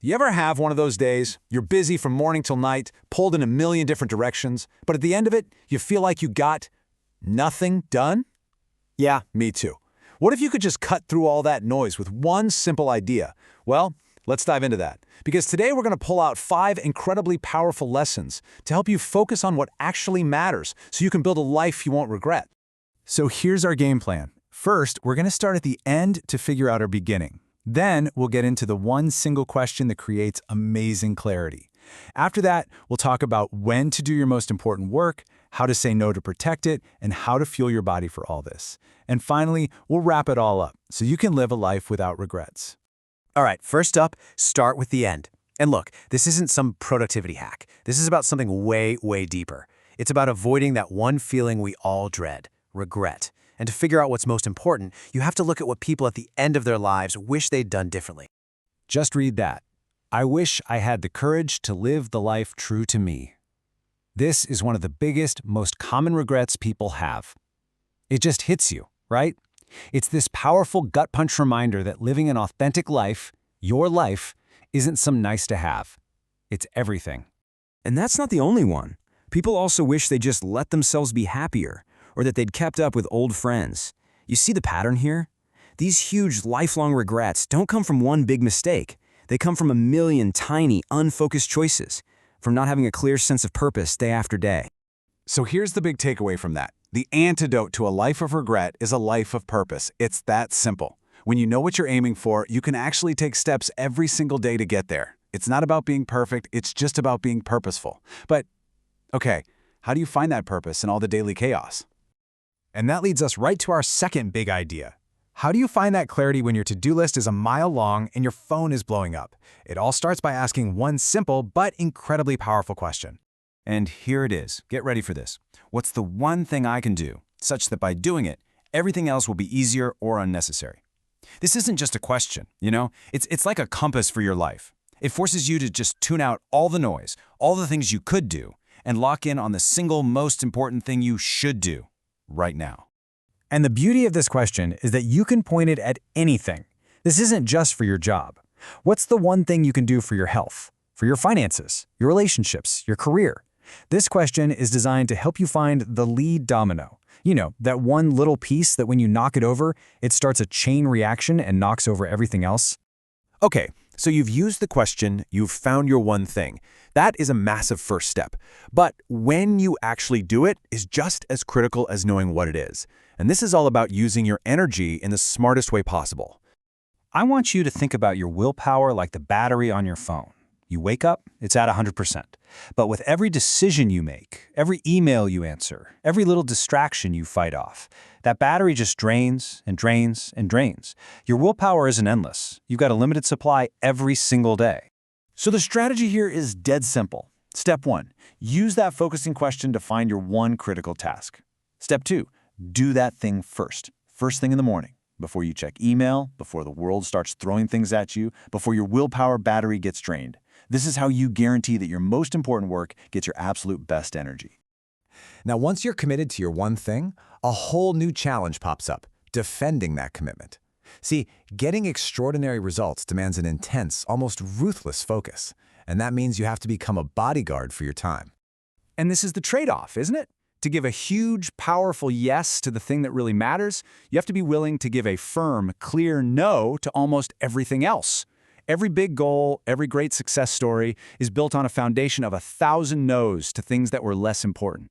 You ever have one of those days? You're busy from morning till night, pulled in a million different directions, but at the end of it, you feel like you got nothing done? Yeah, me too. What if you could just cut through all that noise with one simple idea? Well, let's dive into that. Because today we're going to pull out 5 incredibly powerful lessons to help you focus on what actually matters so you can build a life you won't regret. So here's our game plan. First, we're going to start at the end to figure out our beginning. Then we'll get into the one single question that creates amazing clarity. After that, we'll talk about when to do your most important work, how to say no to protect it, and how to fuel your body for all this. And finally, we'll wrap it all up so you can live a life without regrets. All right, first up, start with the end. And look, this isn't some productivity hack. This is about something way, way deeper. It's about avoiding that one feeling we all dread, regret. And to figure out what's most important, you have to look at what people at the end of their lives wish they'd done differently. Just read that. I wish I had the courage to live the life true to me. This is one of the biggest, most common regrets people have. It just hits you, right? It's this powerful gut punch reminder that living an authentic life, your life, isn't some nice to have. It's everything. And that's not the only one. People also wish they just let themselves be happier, or that they'd kept up with old friends. You see the pattern here? These huge, lifelong regrets don't come from one big mistake. They come from a million tiny, unfocused choices, from not having a clear sense of purpose day after day. So here's the big takeaway from that. The antidote to a life of regret is a life of purpose. It's that simple. When you know what you're aiming for, you can actually take steps every single day to get there. It's not about being perfect, it's just about being purposeful. But, okay, how do you find that purpose in all the daily chaos? And that leads us right to our second big idea. How do you find that clarity when your to-do list is a mile long and your phone is blowing up? It all starts by asking one simple but incredibly powerful question. And here it is. Get ready for this. What's the one thing I can do, such that by doing it, everything else will be easier or unnecessary? This isn't just a question, you know? It's like a compass for your life. It forces you to just tune out all the noise, all the things you could do, and lock in on the single most important thing you should do right now. And the beauty of this question is that you can point it at anything. This isn't just for your job. What's the one thing you can do for your health, for your finances, your relationships, your career? This question is designed to help you find the lead domino. You know, that one little piece that when you knock it over, it starts a chain reaction and knocks over everything else. Okay, so you've used the question, you've found your one thing. That is a massive first step. But when you actually do it is just as critical as knowing what it is. And this is all about using your energy in the smartest way possible. I want you to think about your willpower like the battery on your phone. You wake up, it's at 100%. But with every decision you make, every email you answer, every little distraction you fight off, that battery just drains and drains and drains. Your willpower isn't endless. You've got a limited supply every single day. So the strategy here is dead simple. Step 1, use that focusing question to find your one critical task. Step 2, do that thing first thing in the morning, before you check email, before the world starts throwing things at you, before your willpower battery gets drained. This is how you guarantee that your most important work gets your absolute best energy. Now, once you're committed to your one thing, a whole new challenge pops up, defending that commitment. See, getting extraordinary results demands an intense, almost ruthless focus, and that means you have to become a bodyguard for your time. And this is the trade-off, isn't it? To give a huge, powerful yes to the thing that really matters, you have to be willing to give a firm, clear no to almost everything else. Every big goal, every great success story is built on a foundation of 1,000 no's to things that were less important.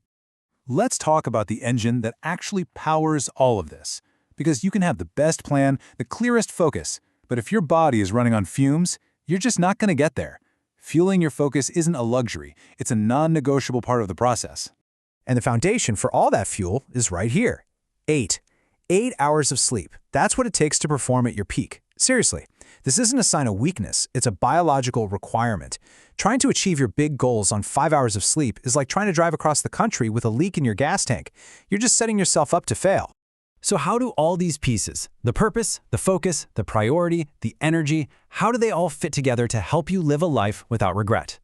Let's talk about the engine that actually powers all of this. Because you can have the best plan, the clearest focus, but if your body is running on fumes, you're just not going to get there. Fueling your focus isn't a luxury, it's a non-negotiable part of the process. And the foundation for all that fuel is right here. 8 hours of sleep. That's what it takes to perform at your peak. Seriously, this isn't a sign of weakness, it's a biological requirement. Trying to achieve your big goals on 5 hours of sleep is like trying to drive across the country with a leak in your gas tank. You're just setting yourself up to fail. So how do all these pieces, the purpose, the focus, the priority, the energy, how do they all fit together to help you live a life without regret?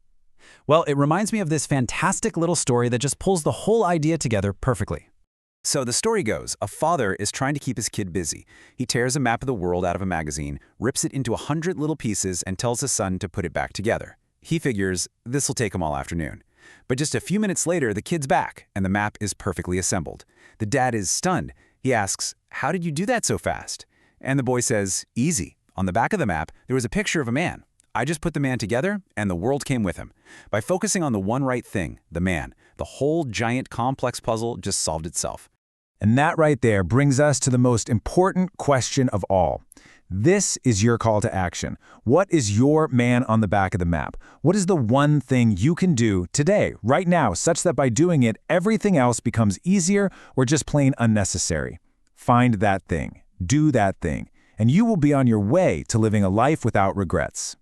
Well, it reminds me of this fantastic little story that just pulls the whole idea together perfectly. So the story goes, a father is trying to keep his kid busy. He tears a map of the world out of a magazine, rips it into 100 little pieces, and tells his son to put it back together. He figures this'll take him all afternoon. But just a few minutes later, the kid's back, and the map is perfectly assembled. The dad is stunned. He asks, "How did you do that so fast?" And the boy says, "Easy. On the back of the map, there was a picture of a man. I just put the man together, and the world came with him. By focusing on the one right thing, the man, the whole giant complex puzzle just solved itself." And that right there brings us to the most important question of all. This is your call to action. What is your man on the back of the map? What is the one thing you can do today, right now, such that by doing it, everything else becomes easier or just plain unnecessary? Find that thing, do that thing, and you will be on your way to living a life without regrets.